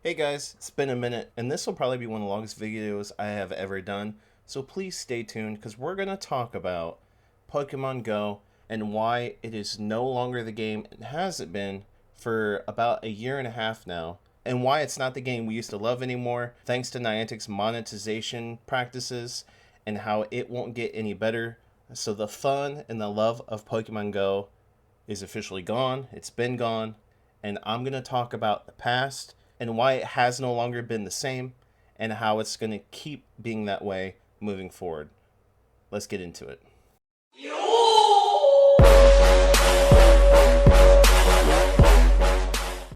Hey guys, it's been a minute, and this will probably be one of the longest videos I have ever done, so please stay tuned because we're going to talk about Pokemon Go and why it is no longer the game it hasn't been for about a year and a half now, and why it's not the game we used to love anymore, thanks to Niantic's monetization practices, and how it won't get any better. So the fun and the love of Pokemon Go is officially gone, it's been gone, and I'm going to talk about the past and why it has no longer been the same and how it's going to keep being that way moving forward. Let's get into it.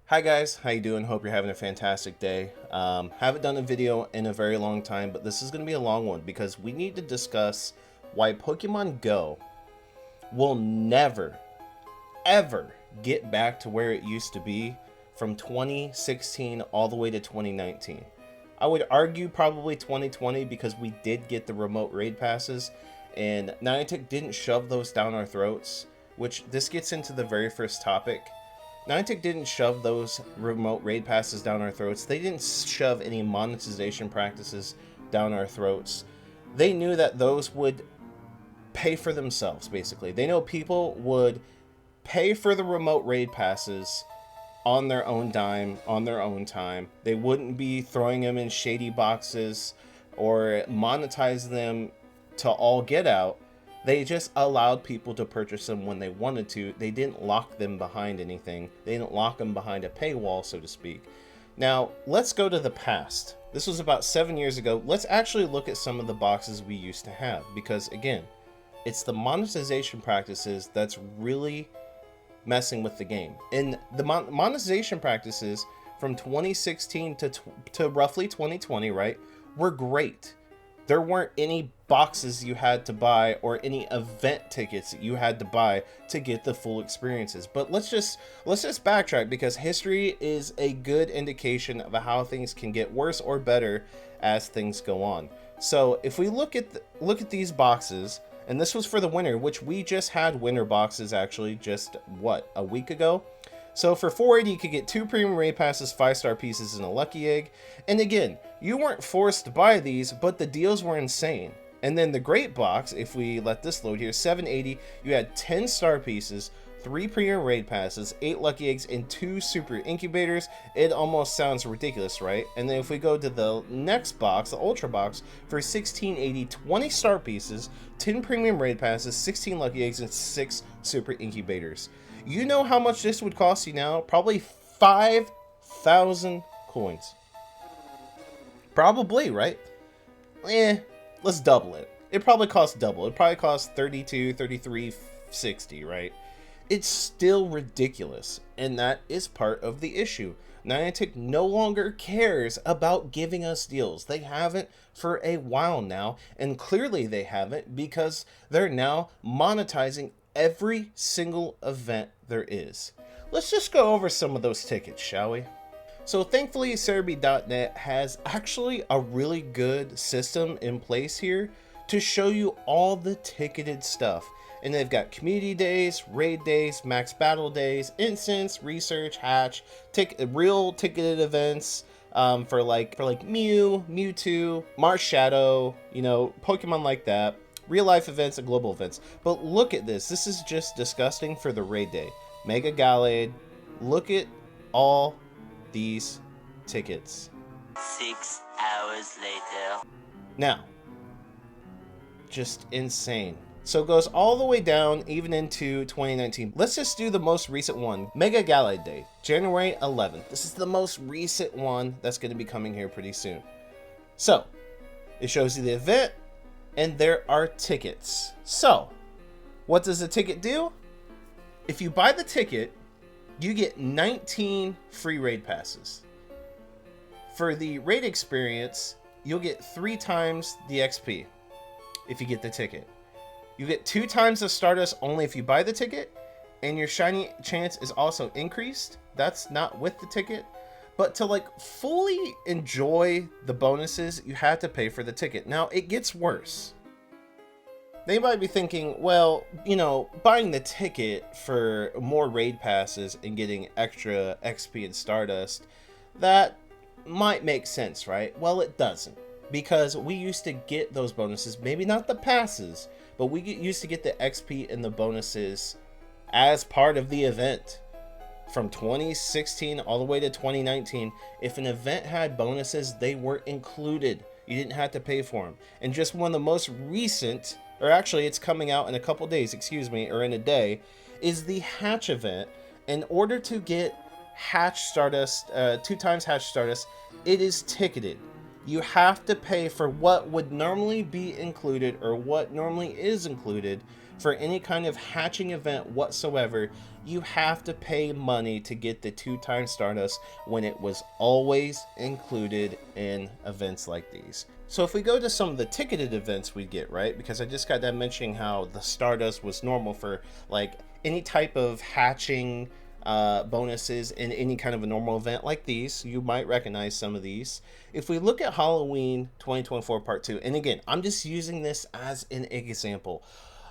Hi guys, how you doing? Hope you're having a fantastic day. Haven't done a video in a very long time, but this is going to be a long one because we need to discuss why Pokemon Go will never, ever get back to where it used to be from 2016 all the way to 2019. I would argue probably 2020 because we did get the remote raid passes and Niantic didn't shove those down our throats, which this gets into the very first topic. Niantic didn't shove those remote raid passes down our throats. They didn't shove any monetization practices down our throats. They knew that those would pay for themselves, basically. They know people would pay for the remote raid passes on their own dime, on their own time. They wouldn't be throwing them in shady boxes or monetize them to all get out. They just allowed people to purchase them when they wanted to. They didn't lock them behind anything. They didn't lock them behind a paywall, so to speak. Now, let's go to the past. This was about 7 years ago. Let's actually look at some of the boxes we used to have, because again, it's the monetization practices that's really messing with the game. And the monetization practices from 2016 to roughly 2020, right, were great. There weren't any boxes you had to buy or any event tickets that you had to buy to get the full experiences. But let's just backtrack, because history is a good indication of how things can get worse or better as things go on. So if we look at these boxes, and this was for the winter, which we just had winter boxes actually just, what, a week ago? So for $4.80, you could get 2 premium raid passes, 5-star pieces, and a lucky egg. And again, you weren't forced to buy these, but the deals were insane. And then the great box, if we let this load here, $7.80, you had 10 star pieces, 3 premium raid passes, 8 lucky eggs, and 2 super incubators. It almost sounds ridiculous, right? And then if we go to the next box, the ultra box, for $16.80, 20 star pieces, 10 premium raid passes, 16 lucky eggs, and 6 super incubators. You know how much this would cost you now? Probably 5,000 coins. Probably, right? Let's double it. It probably costs double. It probably costs 32, 33, 60, right? It's still ridiculous, and that is part of the issue. Niantic no longer cares about giving us deals. They haven't for a while now, and clearly they haven't because they're now monetizing every single event there is. Let's just go over some of those tickets, shall we? So thankfully, Cerebi.net has actually a really good system in place here to show you all the ticketed stuff. And they've got community days, raid days, max battle days, instance, research, hatch, real ticketed events for like Mew, Mewtwo, Marshadow, you know, Pokemon like that, real life events and global events. But look at this. This is just disgusting for the raid day. Mega Gallade. Look at all these tickets. 6 hours later. Now, just insane. So it goes all the way down even into 2019. Let's just do the most recent one. Mega Gallade Day, January 11th. This is the most recent one that's going to be coming here pretty soon. So, it shows you the event, and there are tickets. So, what does the ticket do? If you buy the ticket, you get 19 free raid passes. For the raid experience, you'll get 3 times the XP if you get the ticket. You get 2 times the Stardust only if you buy the ticket, and your shiny chance is also increased. That's not with the ticket. But to like fully enjoy the bonuses, you have to pay for the ticket. Now, it gets worse. They might be thinking, well, you know, buying the ticket for more raid passes and getting extra XP and Stardust, that might make sense, right? Well, it doesn't. Because we used to get those bonuses, maybe not the passes, but we used to get the XP and the bonuses as part of the event. From 2016 all the way to 2019, if an event had bonuses, they were included. You didn't have to pay for them. And just one of the most recent, or actually it's coming out in a couple days, or in a day, is the Hatch event. In order to get Hatch Stardust, 2 times Hatch Stardust, it is ticketed. You have to pay for what would normally be included, or what normally is included for any kind of hatching event whatsoever. You have to pay money to get the 2 times Stardust when it was always included in events like these. So if we go to some of the ticketed events we get, right? Because I just got done mentioning how the Stardust was normal for like any type of hatching bonuses in any kind of a normal event like these. You might recognize some of these. If we look at Halloween 2024 Part 2, and again, I'm just using this as an example.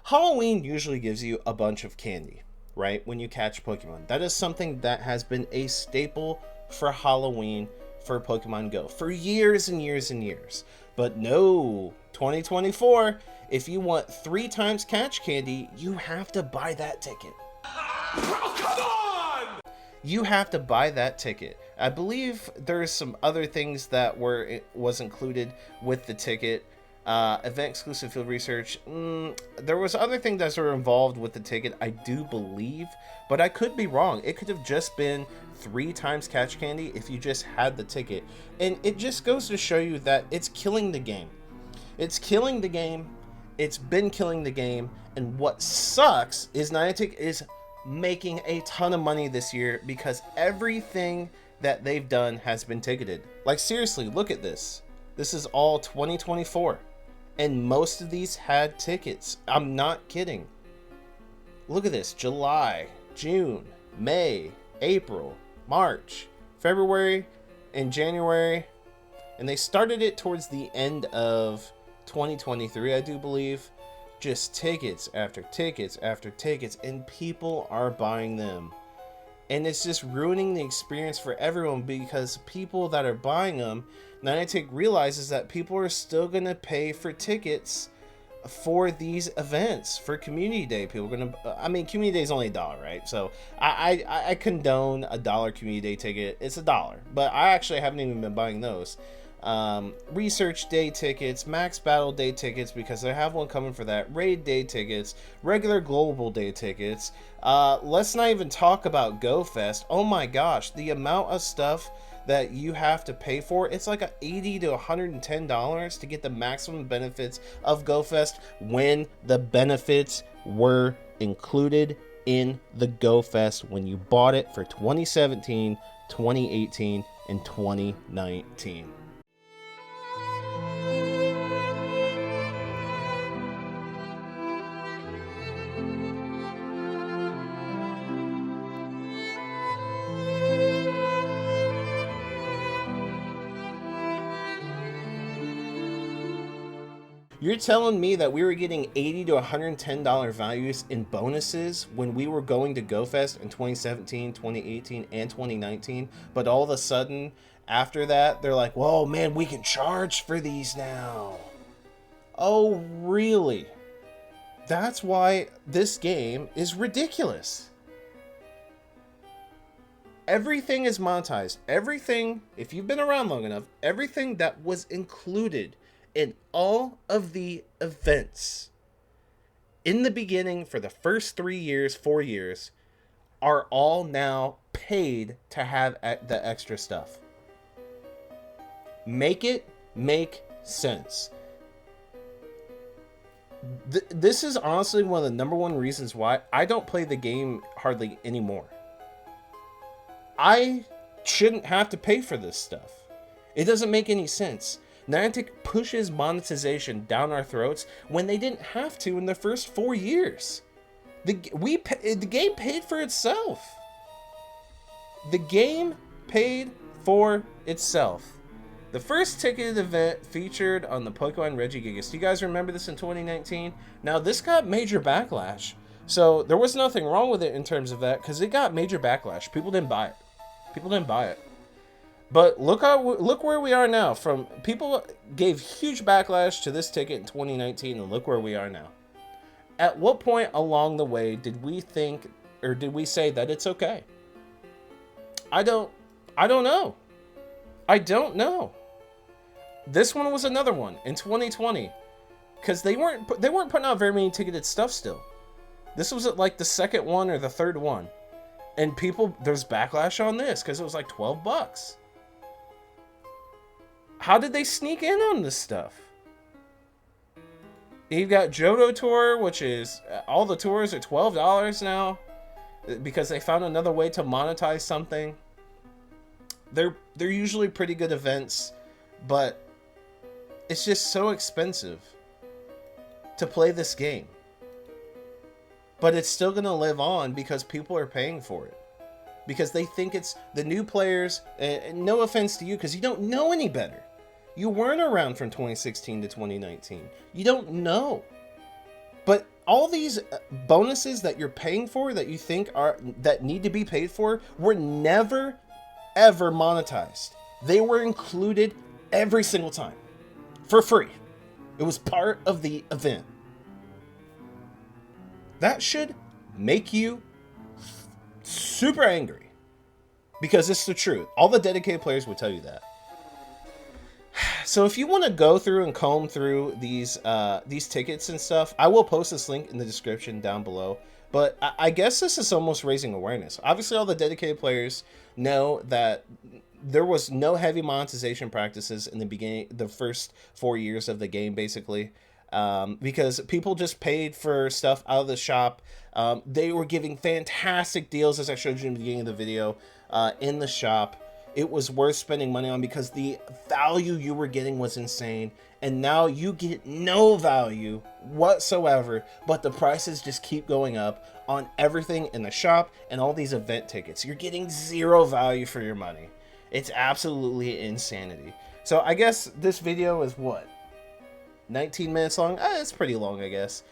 Halloween usually gives you a bunch of candy, right? When you catch Pokemon. That is something that has been a staple for Halloween for Pokemon Go for years and years and years. But no, 2024, if you want 3 times catch candy, you have to buy that ticket. Oh, come on! You have to buy that ticket. I believe there's some other things that was included with the ticket. Event exclusive field research. There was other things that were involved with the ticket, I do believe, but I could be wrong. It could have just been 3 times catch candy if you just had the ticket. And it just goes to show you that it's killing the game. It's killing the game. It's been killing the game. And what sucks is Niantic is making a ton of money this year because everything that they've done has been ticketed. Like, seriously, look at this. This is all 2024. And most of these had tickets. I'm not kidding. Look at this. July, June, May, April, March, February, and January. And they started it towards the end of 2023, I do believe. Just tickets after tickets after tickets. And people are buying them. And it's just ruining the experience for everyone because people that are buying them, Niantic realizes that people are still going to pay for tickets for these events. For Community Day, people are going to, I mean, Community Day is only $1, right? So I condone a $1 Community Day ticket. It's $1, but I actually haven't even been buying those. Research Day tickets, Max Battle Day tickets, because I have one coming for that, Raid Day tickets, regular Global Day tickets. Let's not even talk about GoFest. Oh my gosh, the amount of stuff that you have to pay for, it's like $80 to $110 to get the maximum benefits of GoFest when the benefits were included in the GoFest when you bought it for 2017, 2018, and 2019. You're telling me that we were getting $80 to $110 values in bonuses when we were going to GoFest in 2017, 2018, and 2019, but all of a sudden, after that, they're like, whoa, man, we can charge for these now. Oh, really? That's why this game is ridiculous. Everything is monetized. Everything, if you've been around long enough, everything that was included in all of the events in the beginning for the first 3 years, 4 years, are all now paid to have the extra stuff. Make it make sense. This is honestly one of the number one reasons why I don't play the game hardly anymore. I shouldn't have to pay for this stuff. It doesn't make any sense. Niantic pushes monetization down our throats when they didn't have to in the first 4 years. The game paid for itself. The game paid for itself. The first ticketed event featured on the Pokemon Regigigas. Do you guys remember this in 2019? Now, this got major backlash. So, there was nothing wrong with it in terms of that, because it got major backlash. People didn't buy it. But look where we are now. From people gave huge backlash to this ticket in 2019, and look where we are now. At what point along the way did we think, or did we say that it's okay? I don't know. I don't know. This one was another one in 2020, because they weren't putting out very many ticketed stuff still. This was like the second one or the third one, and there's backlash on this because it was like $12. How did they sneak in on this stuff? You've got Johto Tour, which is all the tours are $12 now because they found another way to monetize something. They're usually pretty good events, but it's just so expensive to play this game. But it's still going to live on because people are paying for it. Because they think it's the new players, and no offense to you because you don't know any better. You weren't around from 2016 to 2019. You don't know. But all these bonuses that you're paying for that you think that need to be paid for were never ever monetized. They were included every single time for free. It was part of the event. That should make you super angry because it's the truth. All the dedicated players would tell you that. So if you want to go through and comb through these tickets and stuff, I will post this link in the description down below. But I guess this is almost raising awareness. Obviously, all the dedicated players know that there was no heavy monetization practices in the beginning, the first 4 years of the game, basically. Because people just paid for stuff out of the shop. They were giving fantastic deals, as I showed you in the beginning of the video, in the shop. It was worth spending money on because the value you were getting was insane. And now you get no value whatsoever, but the prices just keep going up on everything in the shop and all these event tickets. You're getting zero value for your money. It's absolutely insanity. So I guess this video is what? 19 minutes long? It's pretty long, I guess.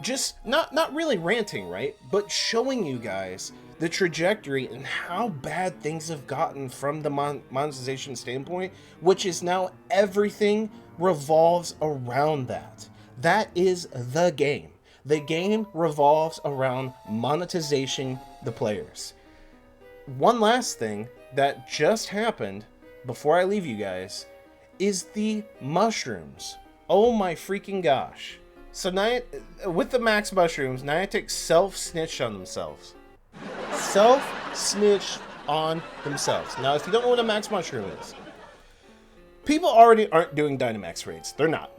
Just not really ranting, right? But showing you guys the trajectory and how bad things have gotten from the monetization standpoint, which is now everything revolves around that. That is the game. The game revolves around monetization the players. One last thing that just happened before I leave you guys is the mushrooms. Oh my freaking gosh. So with the max mushrooms, Niantic self-snitched on themselves. Self-snitched on themselves. Now, if you don't know what a max mushroom is, people already aren't doing Dynamax raids. They're not.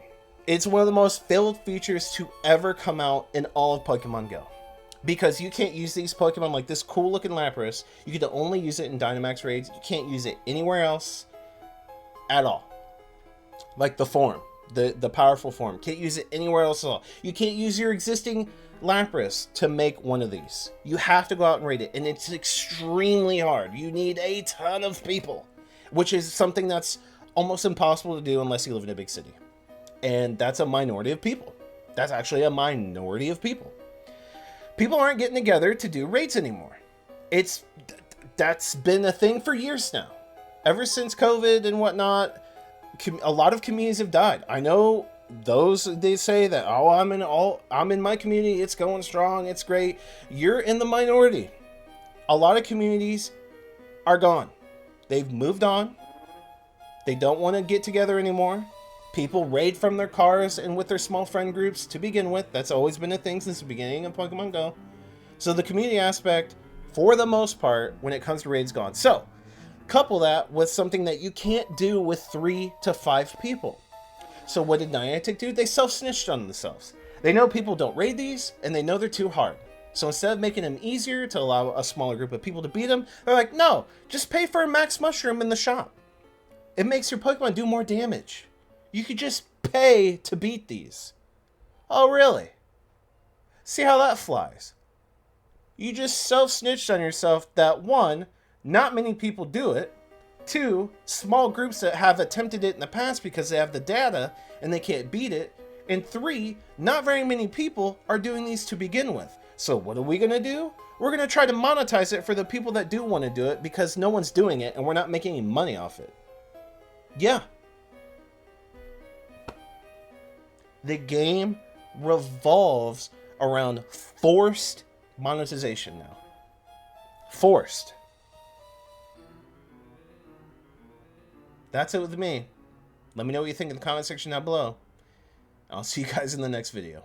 It's one of the most failed features to ever come out in all of Pokemon Go. Because you can't use these Pokemon like this cool looking Lapras. You can only use it in Dynamax raids. You can't use it anywhere else at all. Like the form. The powerful form. Can't use it anywhere else at all. You can't use your existing Lapras to make one of these. You have to go out and raid it, and it's extremely hard. You need a ton of people, which is something that's almost impossible to do unless you live in a big city. And that's a minority of people. That's actually a minority of people. People aren't getting together to do raids anymore. That's been a thing for years now. Ever since COVID and whatnot, a lot of communities have died. I know those, they say that, oh, I'm in my community, it's going strong, it's great. You're in the minority. A lot of communities are gone. They've moved on. They don't want to get together anymore. People raid from their cars and with their small friend groups to begin with. That's always been a thing since the beginning of Pokemon Go. So the community aspect, for the most part, when it comes to raids, gone. So couple that with something that you can't do with 3 to 5 people. So what did Niantic do? They self-snitched on themselves. They know people don't raid these, and they know they're too hard. So instead of making them easier to allow a smaller group of people to beat them, they're like, no, just pay for a max mushroom in the shop. It makes your Pokemon do more damage. You could just pay to beat these. Oh, really? See how that flies. You just self-snitched on yourself that 1, not many people do it. 2, small groups that have attempted it in the past because they have the data and they can't beat it. And 3, not very many people are doing these to begin with. So what are we going to do? we're going to try to monetize it for the people that do want to do it because no one's doing it and we're not making any money off it. Yeah. The game revolves around forced monetization now. Forced. That's it with me. Let me know what you think in the comment section down below. I'll see you guys in the next video.